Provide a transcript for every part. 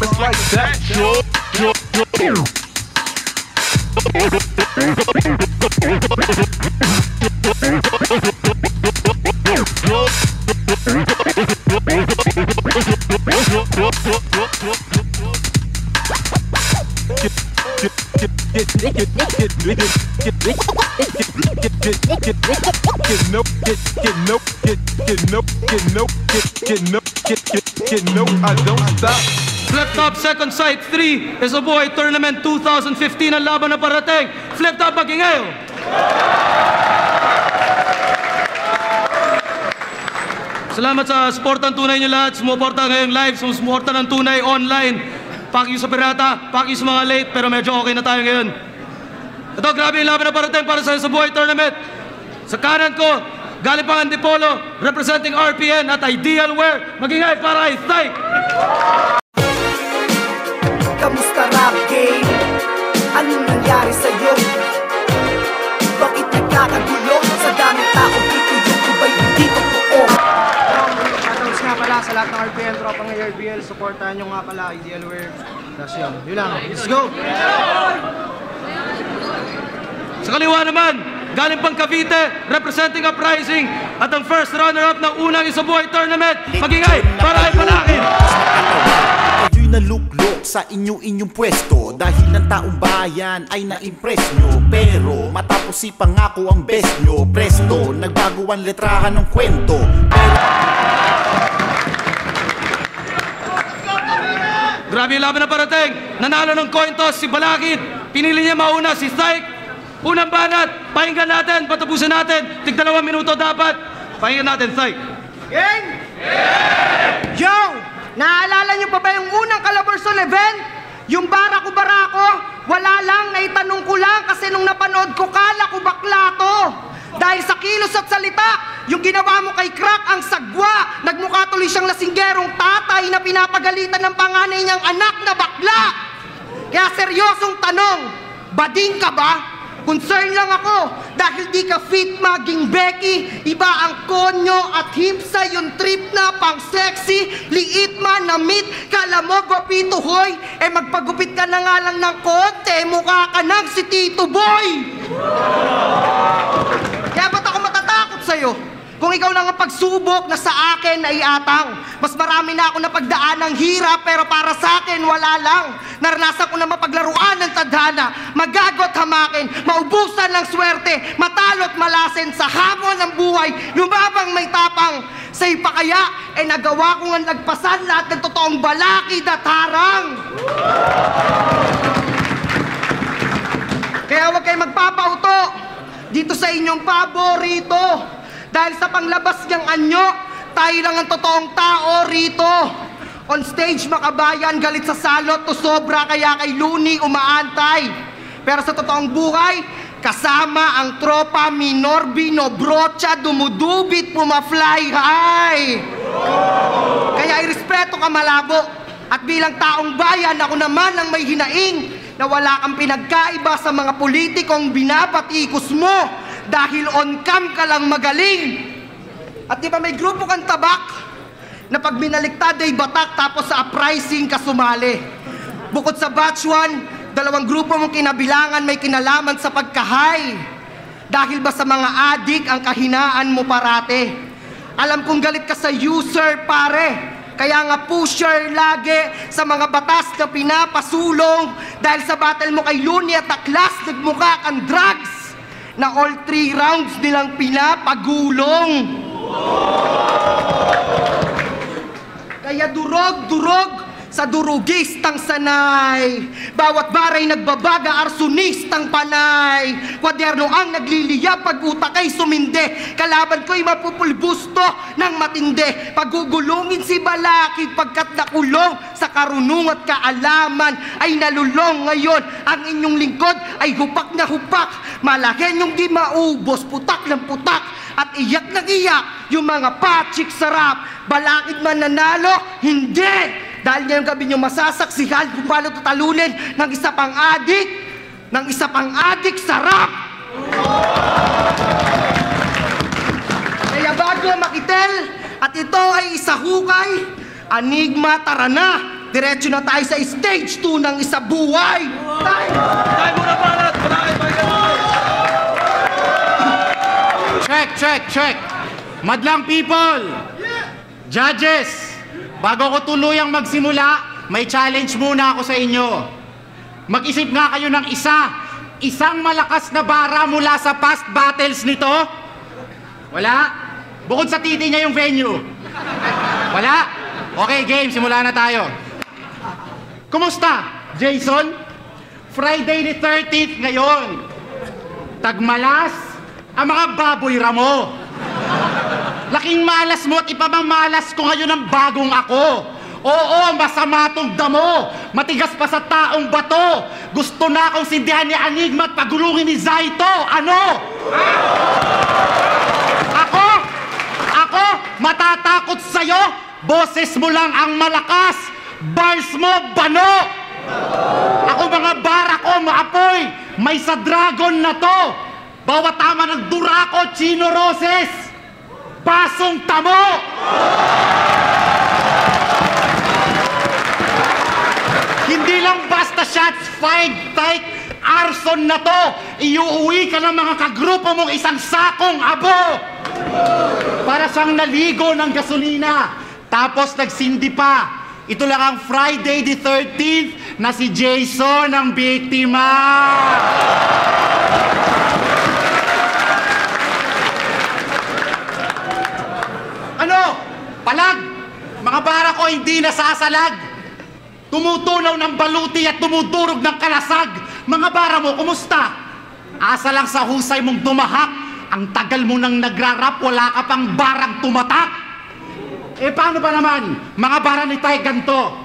It's like that, I don't stop. Flip Top Second Sight 3 is a boy tournament 2015 ang laban na parating. Flip Top Magingayo. Salamat sa suporta ng tunay niyo lahat. Sumuporta ngayong live, sumuporta ng tunay online. Paki sa pirata, paki sa mga late, pero medyo okay na tayo ngayon. Ito, grabe yung laban na parating para sa boy tournament. Sa kanan ko, galing pang Antipolo, representing RPN at Ideal Wear. Magingay para kay Thike. Kamusta rap game? Anong nangyari sa'yo? Bakit nagkakagulo? Sa daming taong ito yung iba'y hindi totoo. Shoutouts nga pala sa lahat ng RPN, tropang ARBL. Supportahan nyo nga pala, Ideal Wear. Tapos yun lang. Let's go! Sa kaliwa naman, galing pang Cavite, representing Uprising at ang first runner-up ng unang Isabuhay Tournament. Magingay para kay Palakin! Kayo'y naluklok sa inyong pwesto dahil ng taong bayan ay na-impress nyo. Pero matapos si pangako ang best nyo, presto, nagbago ang letrahan ng kwento. Grabe yung laban na parating. Nanalo ng coin toss si Balakid. Pinili niya mauna si Thike. Unang banat, pakinggan natin, patapusin natin. Tig 2 minuto dapat. Pakinggan natin, Thike. Gang! Yo! Naalala niyo pa ba yung unang Calabarzon event? Yung barako-barako? Wala lang, naitanong ko lang kasi nung napanood ko, kala ko bakla to. Dahil sa kilos at salita, yung ginawa mo kay Crack ang sagwa. Nagmukha tuloy siyang lasinggerong tatay na pinapagalitan ng panganay niyang anak na bakla. Kaya seryosong tanong, bading ka ba? Concern lang ako dahil di ka fit maging Becky. Iba ang konyo at himsa yung trip na pang sexy. Liit man na meat, kala mo gwapito hoy. Eh magpagupit ka na nga lang ng konti, mukha ka ng si Tito Boy. Kaya ba't ako matatakot sa'yo? Kung ikaw lang ang pagsubok na sa akin ay atang. Mas marami na ako napagdaan ng hirap, pero para sa akin wala lang. Naranasan ko na mapaglaruan ng tadhana, magagot hamakin, maubusan ng swerte, matalo't malasin sa hamon ng buhay, lumabang may tapang. Sa ipa kaya, nagawa ko nga nagpasan lahat ng totoong balakid at harang. Kaya huwag kayo magpapauto dito sa inyong paborito. Dahil sa panglabas niyang anyo, tayo lang ang totoong tao rito. On stage, makabayan, galit sa salot to sobra, kaya kay Looney umaantay. Pero sa totoong buhay, kasama ang tropa, Minorbi, Nobrocha, dumudubit, pumafly high. Kaya irespeto ka malabo. At bilang taong bayan, ako naman ang may hinaing na wala kang pinagkaiba sa mga politikong binabatikos mo. Dahil on-cam ka lang magaling. At di ba may grupo kang tabak na pag binaliktad ay batak tapos sa uprising ka sumali. Bukod sa batch 1, 2 grupo mong kinabilangan may kinalaman sa pagkahay. Dahil ba sa mga adik ang kahinaan mo parate? Alam kong galit ka sa user pare. Kaya nga pusher lagi sa mga batas na pinapasulong. Dahil sa battle mo kay Looney at Aklas, nagmukha kang drugs na all 3 rounds nilang pinapagulong. Kaya durog-durog sa durugistang sanay. Bawat baray nagbabaga, arsonistang panay. Kwaderno ang nagliliyab pag utak ay suminde. Kalaban ko'y mapupulbusto ng matinde. Pagugulungin si Balakid pagkat nakulong sa karunung at kaalaman ay nalulong ngayon. Ang inyong lingkod ay hupak na hupak. Malakin yung di maubos, putak ng putak. At iyak ng iyak yung mga patsik sarap. Balakid man nanalo, hindi. Dahil ngayong gabi nyo masasaksihan kung paano tatalunin ng isa pang adik, sarap! Kaya bago makitel, at ito ay isa hukay, Enigma, tara na! diretso na tayo sa stage 2 ng Isa Buhay. Time! Time muna para! Check! Madlang people! Judges! Bago ko tuluyang magsimula, may challenge muna ako sa inyo. Mag-isip nga kayo ng isang malakas na bara mula sa past battles nito. Wala? Bukod sa titi niya yung venue. Wala? Okay, game. Simula na tayo. Kumusta, Jason? Friday the 13th ngayon. Tagmalas ang mga baboy ramo. Laking malas mo at ipamamalas ko ngayon ng bagong ako. Oo, masama tong damo. Matigas pa sa taong bato. Gusto na akong sindihan ni Enigma at pagulungin ni Zaito. Ano? Ako, matatakot sa'yo. Boses mo lang ang malakas. Bars mo, bano. Ako mga bara ko, maapoy. May sa dragon na to. Bawat tama ng Durako, Chino Roses. Pasong tamo. Hindi lang basta shots fired, tight, arson na to. Iuuwi ka ng mga kagrupo mong isang sakong abo. Para siyang naligo ng gasolina. Tapos nagsindi pa. Ito lang ang Friday the 13th na si Jason ang biktima. Ano? Palag! Mga bara ko hindi nasasalag. Tumutunaw ng baluti at tumudurog ng kalasag. Mga bara mo, kumusta? Asa lang sa husay mong dumahak. Ang tagal mo nang nagrarap, wala ka pang barang tumatak. Eh paano ba naman? Mga bara ni Tay ganto.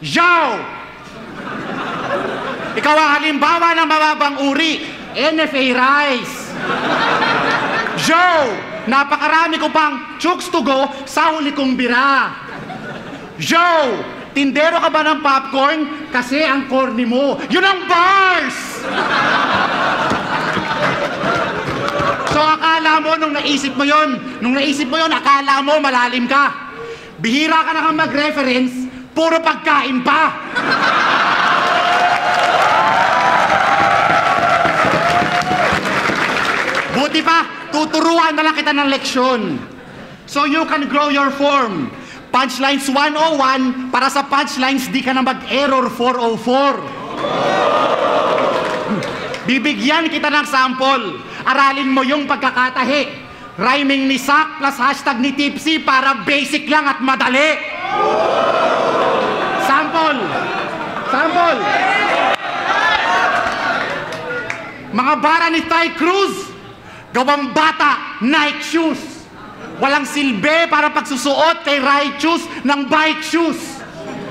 Zhao! Ikaw ang halimbawa ng mababang uri. NFA Rice. Zhao! Napakarami ko pang chooks to go sa huli kong bira. Zhao! Tindero ka ba ng popcorn? Kasi ang corny mo. Yun ang bars! So akala mo nung naisip mo yun, akala mo malalim ka. Bihira ka na kang mag-reference, puro pagkain pa. Buti pa, tuturuan na lang kita ng leksyon. So you can grow your form. Punchlines 101, para sa punchlines di ka na mag-error 404. Bibigyan kita ng sample. Aralin mo yung pagkakatahi. Rhyming ni Sak plus hashtag ni Tipsy para basic lang at madali. Sample. Mga bara ni Ty Cruz, gawang bata, Nike shoes. Walang silbi para pagsusuot kay Righteous ng bike shoes.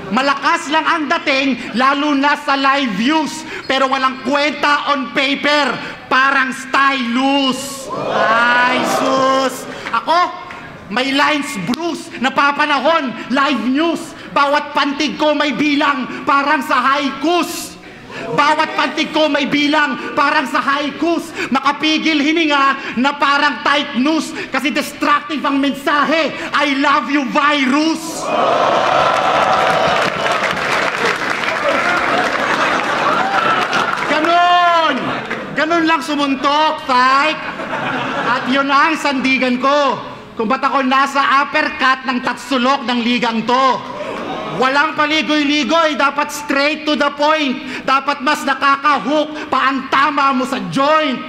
Malakas lang ang dating, lalo na sa live views. Pero walang kwenta on paper, parang stylus. Ay, sus! Ako, may lines Bruce, napapanahon, live news. Bawat pantig ko may bilang, parang sa haikus. Bawat pantig ko may bilang, parang sa haikus. Makapigil hininga na parang tight news. Kasi destructive ang mensahe, I love you virus. Ganun lang sumuntok, fight. At yun ang sandigan ko. Kung ba't ako nasa uppercut ng tatsulok ng ligang to. Walang paligoy-ligoy, dapat straight to the point. Dapat mas nakaka-hook pa ang tama mo sa joint.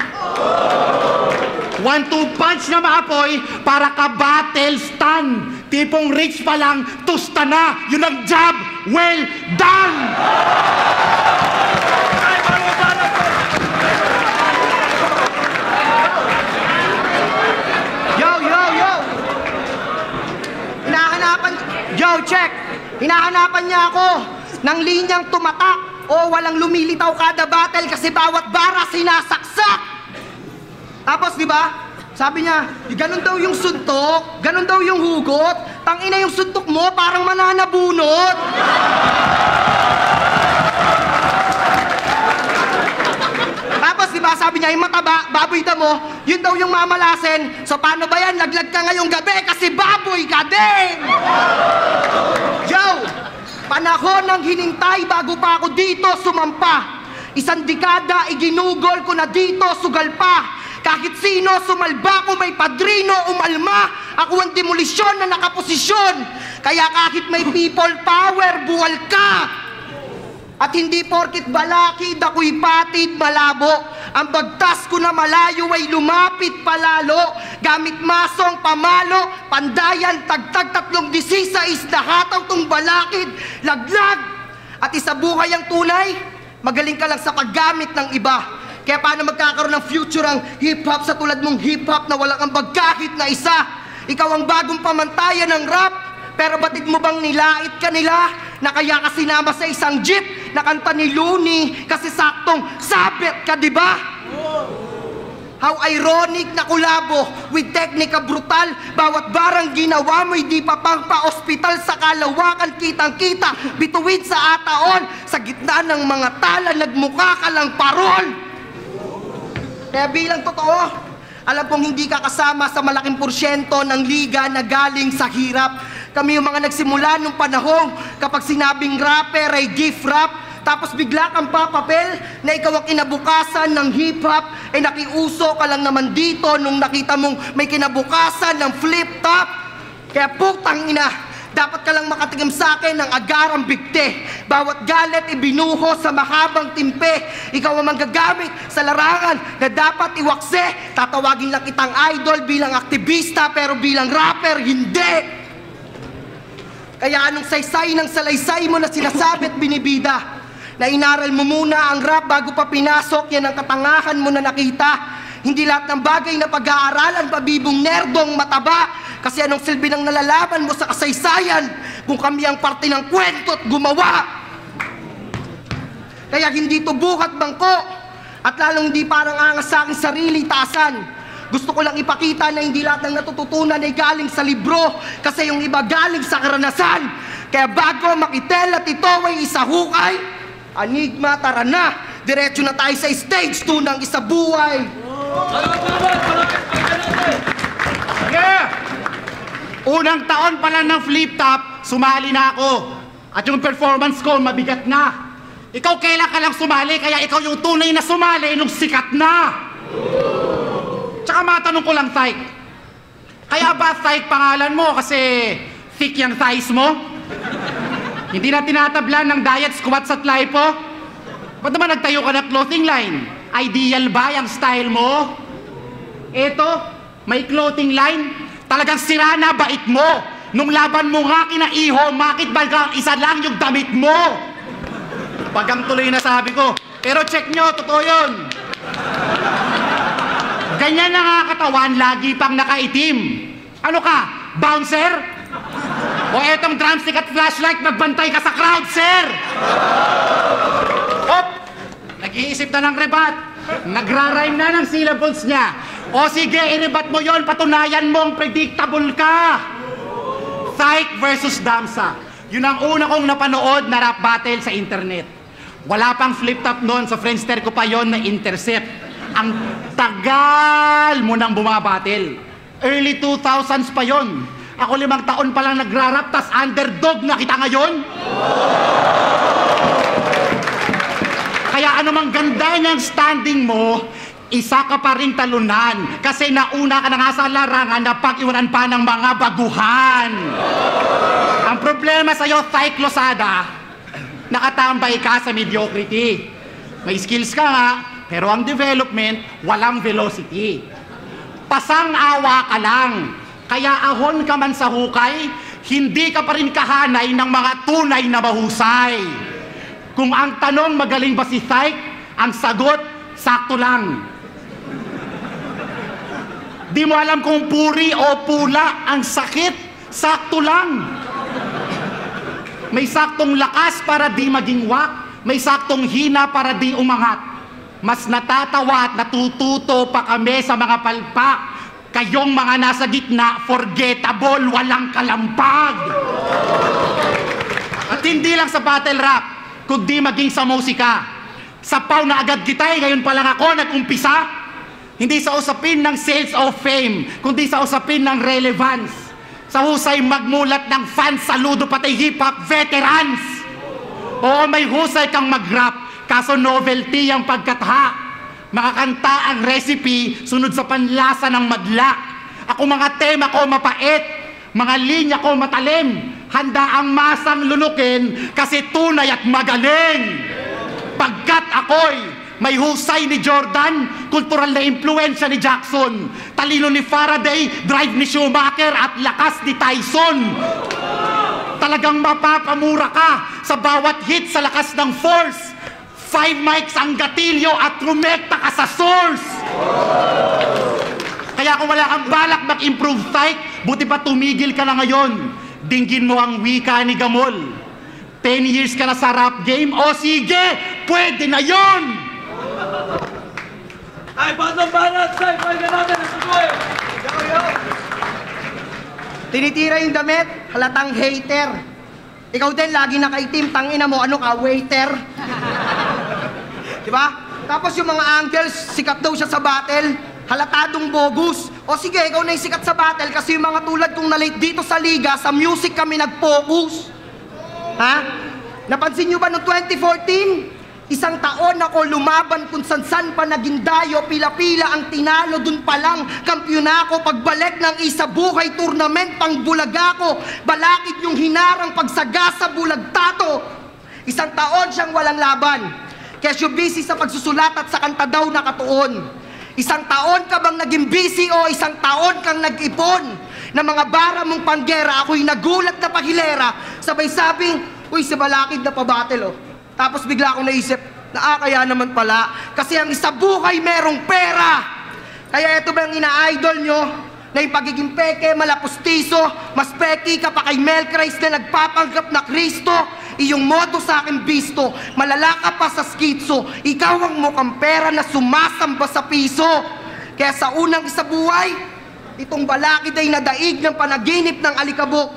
1-2 punch na maapoy para ka battle stun. Tipong rich pa lang, tusta na. Yun ang job, well done! Yo, check! Hinahanapan niya ako ng linyang tumatak o walang lumilitaw kada battle kasi bawat bara sinasaksak! Tapos, di ba? Sabi niya, ganun daw yung suntok, ganun daw yung hugot, tangina yung suntok mo parang mananabunot! Tapos, di ba, sabi niya, yung mataba, baboy damo, yun daw yung mamalasin. So, paano ba yan? Laglag ka ngayong gabi kasi baboy ka din! Yo! Panahon ng hinintay bago pa ako dito sumampa. Isang dekada iginugol ko na dito sugal pa. Kahit sino sumalba ko may padrino umalma. Ako ang demolisyon na nakaposisyon. Kaya kahit may people power, buwal ka. At hindi porkit balakid ako'y patid malabo. Ang bagtas ko na malayo ay lumapit palalo. Gamit masong pamalo, pandayan, tagtag 316 na hataw tong balakid, laglag. At isa buhay ang tunay, magaling ka lang sa paggamit ng iba. Kaya paano magkakaroon ng future ang hip-hop sa tulad mong hip-hop na walang ambag kahit na isa? Ikaw ang bagong pamantayan ng rap, pero batid mo bang nilait ka nila? Na kaya ka sinama sa isang jeep na kanta ni Looney kasi saktong sabit ka, di ba? How ironic na kulabo with teknika brutal. Bawat barang ginawa mo'y di pa pang pa-ospital. Sa kalawakan kitang-kita, bituin sa ataon. Sa gitna ng mga tala, nagmukha ka lang parol. Kaya bilang totoo, alam kong hindi ka kasama sa malaking porsyento ng liga na galing sa hirap. Kami yung mga nagsimula nung panahon kapag sinabing rapper ay gift rap, tapos bigla kang papapel na ikaw ang kinabukasan ng hip-hop, ay nakiuso ka lang naman dito nung nakita mong may kinabukasan ng flip-top. Kaya putang ina, dapat ka lang makatigam sa akin ng agarang bigte. Bawat galit ibinuho sa mahabang timpe. Ikaw ang manggagamit sa larangan na dapat iwakse. Tatawagin lang kitang idol bilang aktivista, pero bilang rapper, hindi. Kaya anong saysay ng salaysay mo na sinasabi at binibida? Na inaral mo muna ang rap bago pa pinasok, yan ang katangahan mo na nakita. Hindi lahat ng bagay na pag-aaralan pabibong nerdong mataba. Kasi anong silbi ng nalalaman mo sa kasaysayan kung kami ang parte ng kwento at gumawa? Kaya hindi to buhat bangko, at lalong hindi parang angas sa aking sarili taasan. Gusto ko lang ipakita na hindi lahat ng natututunan ay galing sa libro, kasi yung iba galing sa karanasan. Kaya bago makitel at ito ay isa hukay, Enigma, tara na! Diretso na tayo sa stage 2 ng isa buhay! Yeah! Unang taon pa lang ng flip-top, sumali na ako. At yung performance ko, mabigat na. Ikaw kailan ka lang sumali, kaya ikaw yung tunay na sumali nung sikat na. Tsaka matanong ko lang, Thyke. Kaya ba Thyke pangalan mo kasi thick yung thighs mo? Hindi na tinatablan ng diet, squats at lipo? Ba't naman nagtayo ka ng clothing line? Ideal ba yung style mo? Eto, may clothing line. Talagang sira na bait mo. Nung laban mo nga kina Iho, bakit ba isa lang yung damit mo? Pagang tuloy na sabi ko. Pero check nyo, totoo yun. Ganyan na nga katawan, lagi pang nakaitim. Ano ka, bouncer? O etong drumstick at flashlight, magbantay ka sa crowd, sir! Hop! Nag-iisip na ng rebat. Nagra-rhyme na ng syllables niya. O sige, i-rebat mo yon, patunayan mong predictable ka. Thyke versus Damsa. Yun ang una kong napanood na rap battle sa internet. Wala pang flip-top noon, sa Friendster ko pa yon na intercept. Ang tagal mo nang bumabattle. Early 2000s pa yon. Ako 5 taon pa lang nagrarap, tas underdog na kita ngayon. Kaya anumang ganda niyang standing mo, isa ka pa rin talunan. Kasi nauna ka na nga sa larangan na pag-iwanan pa ng mga baguhan. Ang problema sa'yo, Thyke Lozada, nakatambay ka sa mediocrity. May skills ka nga, pero ang development, walang velocity. Pasang-awa ka lang. Kaya ahon ka man sa hukay, hindi ka pa rin kahanay ng mga tunay na mahusay. Kung ang tanong magaling ba si Thyke, ang sagot, sakto lang. Di mo alam kung puri o pula, ang sakit, sakto lang. May saktong lakas para di maging wak, may saktong hina para di umangat. Mas natatawa at natututo pa kami sa mga palpak. Kayong mga nasa gitna, forgettable, walang kalampag. At hindi lang sa battle rap, kundi maging sa musika. Sapaw na agad kita, ngayon pa lang ako nag-umpisa. Hindi sa usapin ng sales of fame, kundi sa usapin ng relevance. Sa husay magmulat ng fans, saludo pati hip-hop veterans. Oo, may husay kang mag-rap, kaso novelty ang pagkatha. Mga kanta ang recipe, sunod sa panlasa ng madla. Ako mga tema ko mapait, mga linya ko matalim. Handa ang masang lulukin kasi tunay at magaling. Pagkat ako'y may husay ni Jordan, kultural na impluensya ni Jackson, talino ni Faraday, drive ni Schumacher at lakas ni Tyson. Talagang mapapamura ka sa bawat hit sa lakas ng force. 5 mics ang gatilyo at rumekta ka sa source. Kaya kung wala kang balak mag-improve fight, buti pa tumigil ka na ngayon. Dinggin mo ang wika ni Gamol. 10 years ka na sa rap game, o sige, pwede na yon. Ay, batang banat! Say, pahinga natin! Nasubuhay! Tinitira yung damit, halatang hater. Ikaw din, lagi nakaitim, tangina mo, ano ka, waiter? Diba? Tapos yung mga angles, sikat daw siya sa battle, halatadong bogus. O sige, ikaw na yung sikat sa battle kasi yung mga tulad kong na-late dito sa liga, sa music kami nag-focus. Ha? Napansin nyo ba noong 2014? Isang taon ako lumaban kung san-san pa naging dayo, pila-pila ang tinalo, dun pa lang kampyon ako. Pagbalik ng isa buhay tournament, pang bulaga ko, balakid yung hinarang pagsagasa bulagtato. Isang taon siyang walang laban, kesyo busy sa pagsusulat at sa kanta daw nakatuon. Isang taon ka bang naging busy o isang taon kang nag-ipon na mga bara mong panggera? Ako'y nagulat na pahilera, sabay sabing, uy, si balakid na pabattle oh. Tapos bigla akong naisip, kaya naman pala, kasi ang isa buhay merong pera. Kaya ito ba ang ina-idol nyo, na yung pagiging peke, malapustiso, mas peki ka pa kay Mel Christ na nagpapanggap na Kristo, iyong modo sa akin bisto, malala ka pa sa skitso, ikaw ang mukhang pera na sumasamba sa piso. Kaya sa unang isabuhay, itong balakid ay nadaig ng panaginip ng alikabok.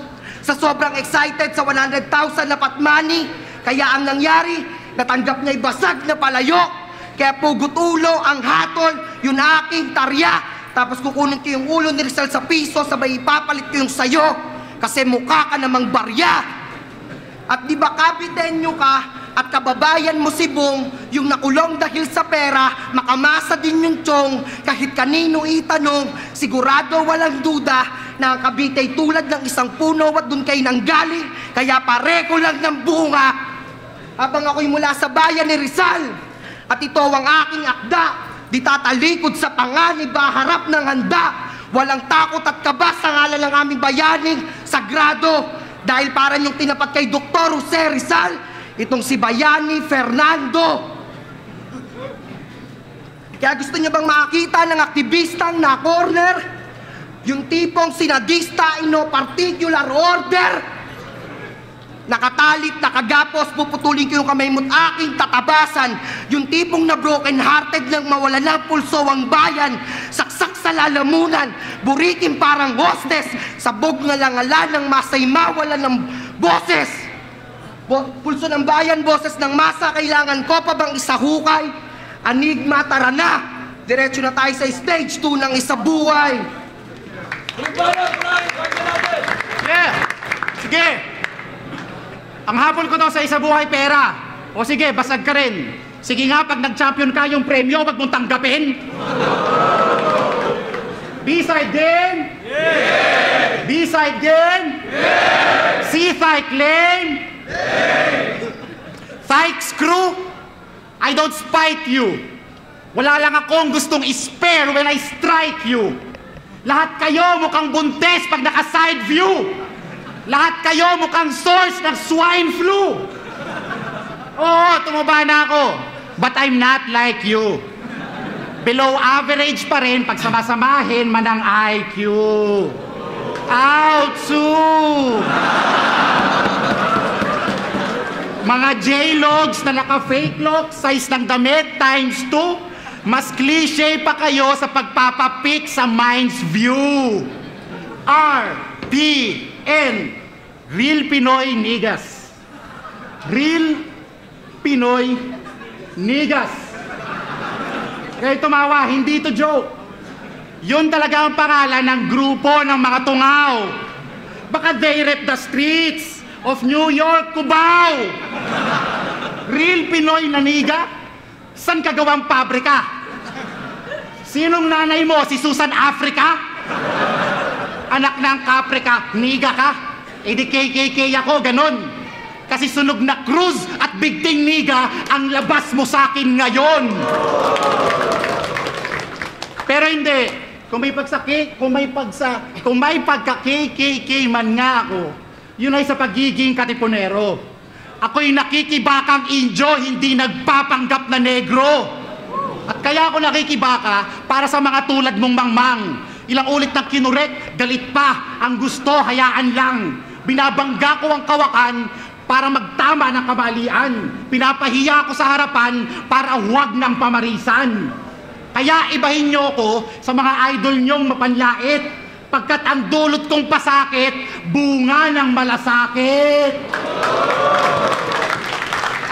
Sa sobrang excited sa 100,000 na patmani, kaya ang nangyari, natanggap niya'y basag na palayok. Kaya pugot ulo ang hatol, yun aking tarya. Tapos kukunin ko yung ulo ni Rizal sa piso, sabay ipapalit ko yung sayo. Kasi mukha ka namang barya. At di ba kapitenyo ka at kababayan mo si Bong, yung nakulong dahil sa pera, makamasa din yung tiyong. Kahit kanino itanong, sigurado walang duda na ang Cavite tulad ng isang puno at dun kayo nanggaling, kaya pareho lang ng bunga. Habang ako'y mula sa bayan ni Rizal, at ito ang aking akda, di tatalikod sa panganib, harap ng handa. Walang takot at kaba sa ngalan ng aming bayaning sagrado. Dahil para niyong tinapat kay Dr. Jose Rizal, itong si Bayani Fernando. Kaya gusto niyo bang makakita ng aktivistang na corner? Yung tipong sinadista in no particular order? Nakatalit, nakagapos, puputulin ko yung kamay mo't aking tatabasan. Yung tipong na broken hearted nang mawala na pulso ang bayan. Saksak sa lalamunan, burikin parang hostess. Sabog nga lang ala ng masay mawala ng boses. Pulso ng bayan, boses ng masa, kailangan ko pa bang isahukay? Anigma, tara na! Diretso na tayo sa stage 2 ng isabuhay. Yeah! Sige! Ang hapon ko daw sa isabuhay pera. O sige, basag ka rin. Sige nga, pag nag-champion ka yung premyo, wag mong tanggapin. B-side din? Yeah! B-side din? Yeah! C-side claim? Yeah! Thikes crew? I don't spite you. Wala lang akong gustong spare when I strike you. Lahat kayo mukhang buntes pag naka-side view. Lahat kayo mukhang source ng swine flu. Oo, tumaba na ako. But I'm not like you. Below average pa rin pag samasamahin man ang IQ. Outsu! Mga J-logs na naka-fake lock, size ng damit times 2, mas cliche pa kayo sa pagpapapik sa mind's view. RPN, Real Pinoy Niggas. Real Pinoy Niggas. Kaya tumawa, hindi to joke. Yun talaga ang pangalan ng grupo ng mga tungaw. Baka they rep the streets of New York, Cubao. Pinoy na niga? San ka gawang pabrika? Sinong nanay mo? Si Susan Africa? Anak ng Caprica, niga ka? Eh di KKK ako, ganon. Kasi sunog na Cruz at bigting niga ang labas mo sa akin ngayon. Pero hindi. Kung may pagka-KKK man nga ako, yun ay sa pagiging katipunero. Ako'y nakikibakang Indio, hindi nagpapanggap na negro. At kaya ako nakikibaka para sa mga tulad mong mangmang. Ilang ulit na kinurek, galit pa. Ang gusto, hayaan lang. Binabangga ko ang kawakan para magtama ng kamalian. Pinapahiya ko sa harapan para huwag ng pamarisan. Kaya ibahin niyo ko sa mga idol niyong mapanlait, pagkat ang dulot kong pasakit, bunga ng malasakit.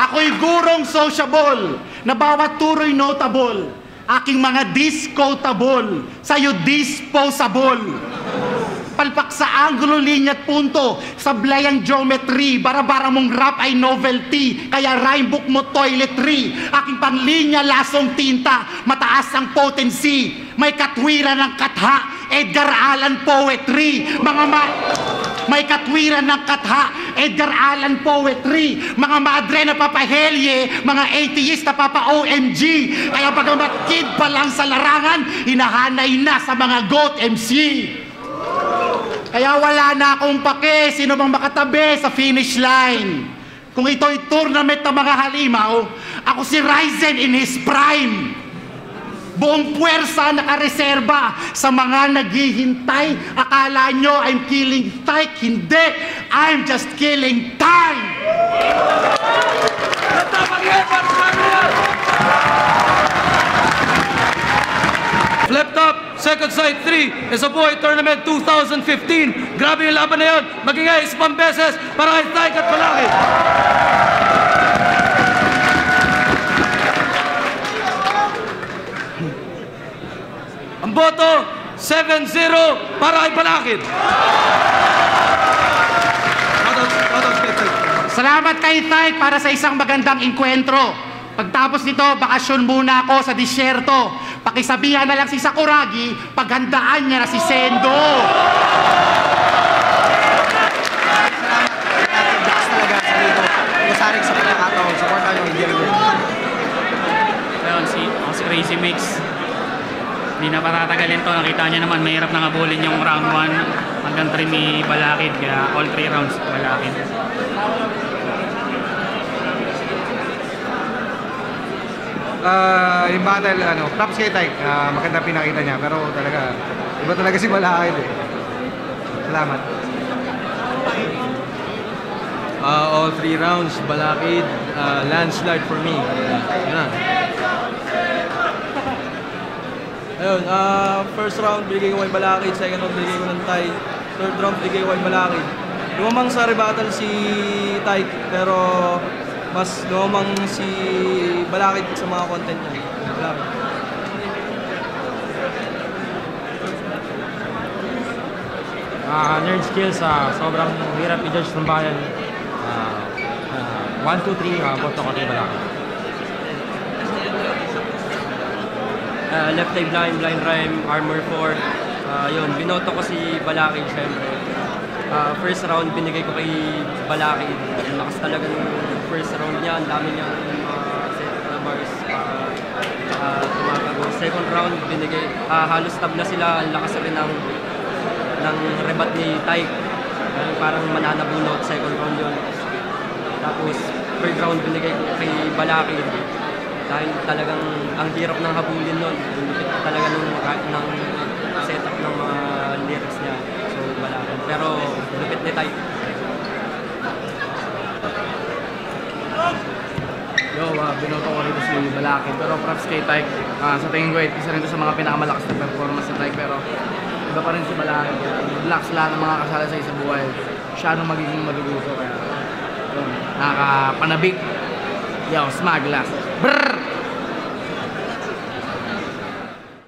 Ako'y gurong sociable, na bawat turo'y notable. Aking mga disquotable, sa'yo disposable. Palpak sa anggulo, linya at punto, sablay ang geometry, bara-bara mong rap ay novelty, kaya rhyme book mo toiletry. Aking panglinya, lasong tinta, mataas ang potency, may katwiran ng katha, Edgar Allan poetry. May katwiran ng katha, Edgar Allan poetry. Mga madre na papahelye, mga atheist na papa-OMG. Kaya bagamat kid pa lang sa larangan, hinahanay na sa mga GOAT MC. Kaya wala na akong pake sino bang makatabi sa finish line. Kung ito'y tournament ng mga halimaw, ako si Ryzen in his prime. Buong puwersa nakareserba sa mga naghihintay. Akala nyo I'm killing time? Hindi, I'm just killing time. Flip top, second side 3 is a boy tournament 2015. Grabe yung laban na yun. Magingay isa pang beses para kay Tyke at Balaki. Ang boto, 7-0 para kay Balakid. Salamat kay Tyke para sa isang magandang enkwentro. Pagtapos nito, bakasyon muna ako sa disyerto. Pakisabihan na lang si Sakuragi, paghandaan niya na si Sendo. Dax talaga sa dito. Kusaring sa pagkakataon. Supportan yung hindi rin. Ayun, si Crazy Mix. Hindi na patatagalin to. Nakita niya naman, mahirap na ngabulin yung round 1 hanggang 3 ni Balakid. Kaya all 3 rounds Balakid. Yung battle, props kay Tyke, maganda pinakita niya, pero talaga, iba talaga si Balakid eh. Salamat. All 3 rounds, Balakid, landslide for me. Yun na. Ayun, first round, bigay ko kay Balakid. Second round, bigay ko ng Ty. Third round, bigay ko kay Balakid. Lumamang sa rebuttal si Tyke, pero mas lumamang si Balakid sa mga content niya. Balakid. Nerd skills, sobrang hirap i-judge ng bayan. 1, 2, 3, boto ko kay Balakid. Left eye blind rhyme, armor 4. Yun, binoto ko si Balakid syempre. First round binigay ko kay Balakid. Ang lakas talaga ng first round niya, ang dami niyang set na bars. Tumatago. Second round binigay, halos tab na sila, ang lakas rin ng rebat ni Tyke. Parang mananabunot, second round yun. Tapos third round binigay ko kay Balakid. Dahil talagang ang hirap ng habulin nun. Lupit talaga ng setup ng mga lyrics niya. So Balakid. Pero lupit ni Tyke. Yo, binoto ko rito si Balakid. Pero props kay Tyke. Sa tingin ko, isa rin ito sa mga pinakamalakas na performance ni Tyke. Pero iba pa rin si Balakid. Relax lahat ng mga kasala sa isa buhay. Siya nung magiging maduguso. Kaya nakakapanabik. Yo, smaglas. Brrr!